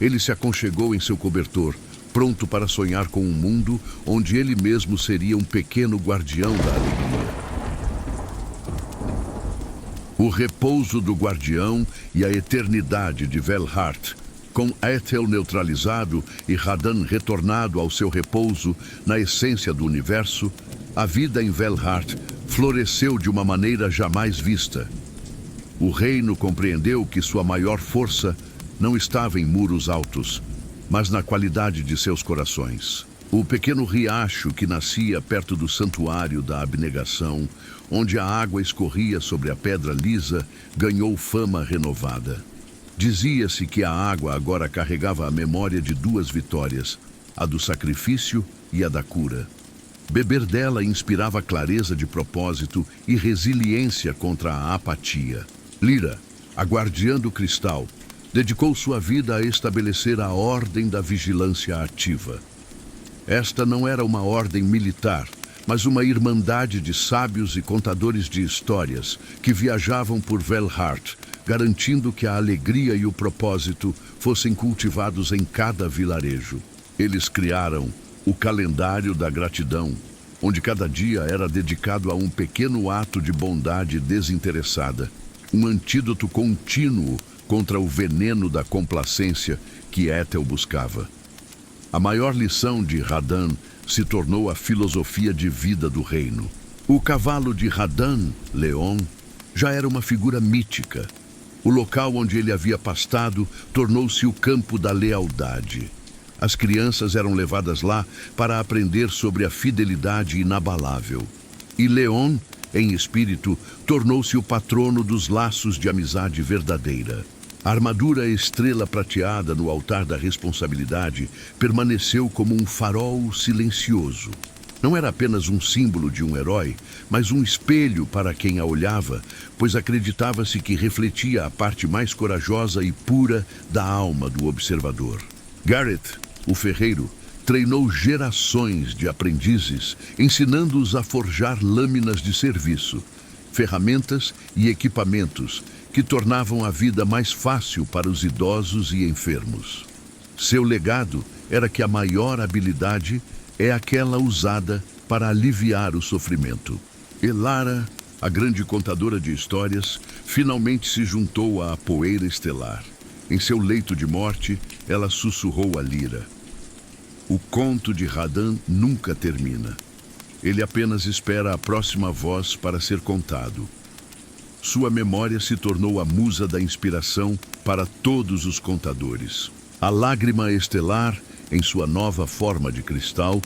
A: Ele se aconchegou em seu cobertor, pronto para sonhar com um mundo onde ele mesmo seria um pequeno guardião da alegria. O repouso do guardião e a eternidade de Velhart, com Ethel neutralizado e Radan retornado ao seu repouso na essência do universo, a vida em Velhart floresceu de uma maneira jamais vista. O reino compreendeu que sua maior força não estava em muros altos, mas na qualidade de seus corações. O pequeno riacho que nascia perto do santuário da abnegação, onde a água escorria sobre a pedra lisa, ganhou fama renovada. Dizia-se que a água agora carregava a memória de duas vitórias, a do sacrifício e a da cura. Beber dela inspirava clareza de propósito e resiliência contra a apatia. Lyra, a guardiã do cristal, dedicou sua vida a estabelecer a ordem da vigilância ativa. Esta não era uma ordem militar, mas uma irmandade de sábios e contadores de histórias que viajavam por Velhart, garantindo que a alegria e o propósito fossem cultivados em cada vilarejo. Eles criaram o calendário da gratidão, onde cada dia era dedicado a um pequeno ato de bondade desinteressada, um antídoto contínuo contra o veneno da complacência que Ethel buscava. A maior lição de Radan se tornou a filosofia de vida do reino. O cavalo de Radan, Leon, já era uma figura mítica. O local onde ele havia pastado tornou-se o campo da lealdade. As crianças eram levadas lá para aprender sobre a fidelidade inabalável. E Leon, em espírito, tornou-se o patrono dos laços de amizade verdadeira. A armadura estrela prateada no altar da responsabilidade permaneceu como um farol silencioso. Não era apenas um símbolo de um herói, mas um espelho para quem a olhava, pois acreditava-se que refletia a parte mais corajosa e pura da alma do observador. Gareth, o ferreiro, treinou gerações de aprendizes, ensinando-os a forjar lâminas de serviço, ferramentas e equipamentos que tornavam a vida mais fácil para os idosos e enfermos. Seu legado era que a maior habilidade é aquela usada para aliviar o sofrimento. Elara, a grande contadora de histórias, finalmente se juntou à poeira estelar. Em seu leito de morte, ela sussurrou a lira. O conto de Radan nunca termina. Ele apenas espera a próxima voz para ser contado. Sua memória se tornou a musa da inspiração para todos os contadores. A lágrima estelar, em sua nova forma de cristal,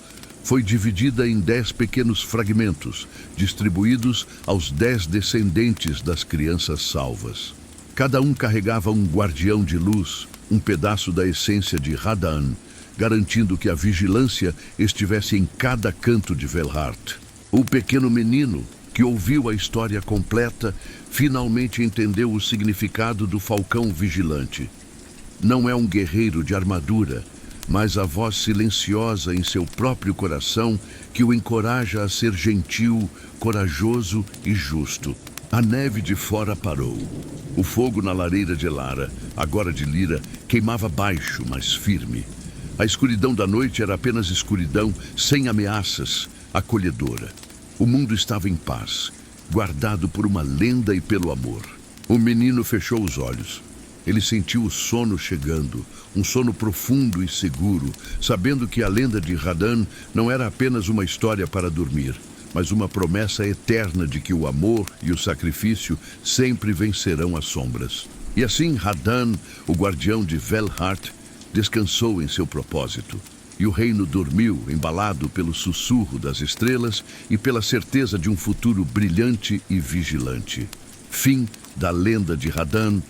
A: foi dividida em 10 pequenos fragmentos, distribuídos aos 10 descendentes das crianças salvas. Cada um carregava um guardião de luz, um pedaço da essência de Radan, garantindo que a vigilância estivesse em cada canto de Velhart. O pequeno menino, que ouviu a história completa, finalmente entendeu o significado do falcão vigilante. Não é um guerreiro de armadura, mas a voz silenciosa em seu próprio coração que o encoraja a ser gentil, corajoso e justo. A neve de fora parou. O fogo na lareira de Elara, agora de Lira, queimava baixo, mas firme. A escuridão da noite era apenas escuridão, sem ameaças, acolhedora. O mundo estava em paz, guardado por uma lenda e pelo amor. O menino fechou os olhos. Ele sentiu o sono chegando, um sono profundo e seguro, sabendo que a lenda de Radan não era apenas uma história para dormir, mas uma promessa eterna de que o amor e o sacrifício sempre vencerão as sombras. E assim Radan, o guardião de Velhart, descansou em seu propósito. E o reino dormiu, embalado pelo sussurro das estrelas e pela certeza de um futuro brilhante e vigilante. Fim da lenda de Radan,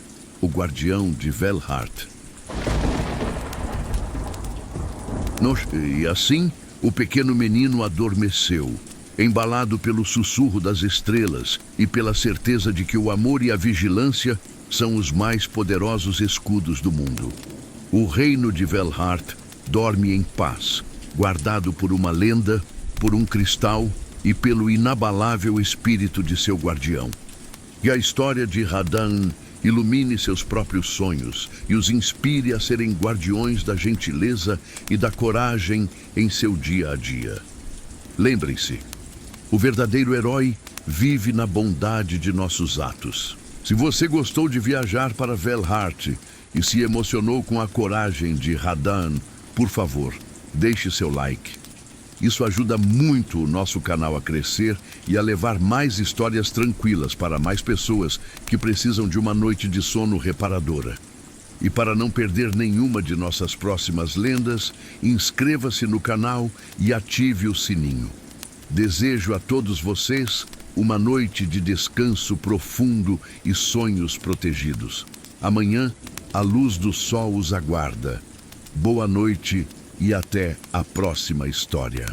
A: o guardião de Velhart. E assim, o pequeno menino adormeceu, embalado pelo sussurro das estrelas e pela certeza de que o amor e a vigilância são os mais poderosos escudos do mundo. O reino de Velhart dorme em paz, guardado por uma lenda, por um cristal e pelo inabalável espírito de seu guardião. Que a história de Radan ilumine seus próprios sonhos e os inspire a serem guardiões da gentileza e da coragem em seu dia a dia. Lembrem-se, o verdadeiro herói vive na bondade de nossos atos. Se você gostou de viajar para Velhart e se emocionou com a coragem de Radan, por favor, deixe seu like. Isso ajuda muito o nosso canal a crescer e a levar mais histórias tranquilas para mais pessoas que precisam de uma noite de sono reparadora. E para não perder nenhuma de nossas próximas lendas, inscreva-se no canal e ative o sininho. Desejo a todos vocês uma noite de descanso profundo e sonhos protegidos. Amanhã, a luz do sol os aguarda. Boa noite e até a próxima história.